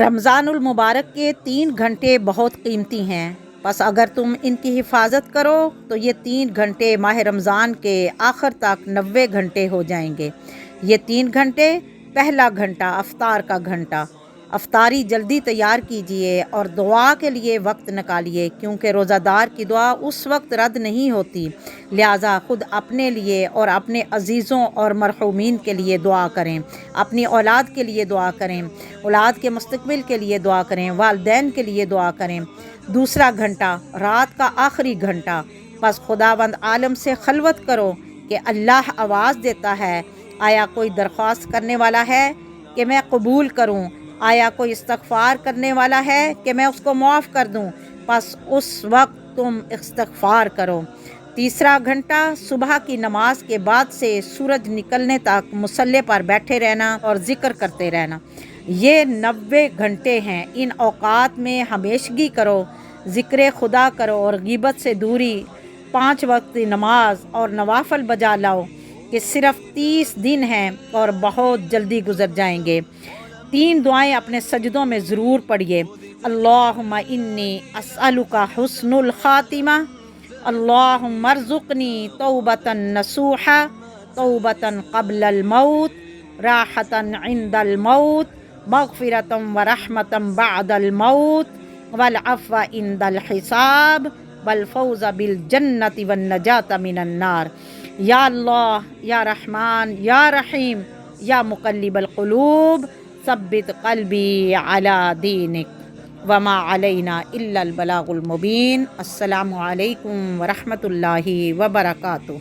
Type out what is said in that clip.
رمضان المبارک کے 3 گھنٹے بہت قیمتی ہیں، بس اگر تم ان کی حفاظت کرو تو یہ 3 گھنٹے ماہ رمضان کے آخر تک 90 گھنٹے ہو جائیں گے۔ یہ 3 گھنٹے، پہلا گھنٹہ افطار کا گھنٹہ، افطاری جلدی تیار کیجئے اور دعا کے لیے وقت نکالیے، کیونکہ روزہ دار کی دعا اس وقت رد نہیں ہوتی، لہٰذا خود اپنے لیے اور اپنے عزیزوں اور مرحومین کے لیے دعا کریں، اپنی اولاد کے لیے دعا کریں، اولاد کے مستقبل کے لیے دعا کریں، والدین کے لیے دعا کریں۔ دوسرا گھنٹہ، رات کا آخری گھنٹہ، بس خداوند عالم سے خلوت کرو کہ اللہ آواز دیتا ہے، آیا کوئی درخواست کرنے والا ہے کہ میں قبول کروں؟ آیا کوئی استغفار کرنے والا ہے کہ میں اس کو معاف کر دوں؟ بس اس وقت تم استغفار کرو۔ تیسرا گھنٹہ، صبح کی نماز کے بعد سے سورج نکلنے تک مصلی پر بیٹھے رہنا اور ذکر کرتے رہنا۔ یہ 90 گھنٹے ہیں، ان اوقات میں ہمیشگی کرو، ذکر خدا کرو اور غیبت سے دوری، 5 وقت نماز اور نوافل بجا لاؤ کہ صرف 30 دن ہیں اور بہت جلدی گزر جائیں گے۔ 3 دعائیں اپنے سجدوں میں ضرور پڑھیے۔ اللہم انی اسألک حسن الخاتمہ، اللہم ارزقنی توبۃ نصوحا، توبۃ قبل الموت، راحۃ عند الموت، مغفرۃ ورحمۃ بعد الموت، والعفو عند الحساب، والفوز بالجنۃ والنجاۃ من النار۔ یا اللہ، یا رحمان، یا رحیم، یا مقلب القلوب، ثبت قلبی علی دینک، وما علینا الا البلاغ المبین۔ السلام علیکم ورحمۃ اللہ وبرکاتہ۔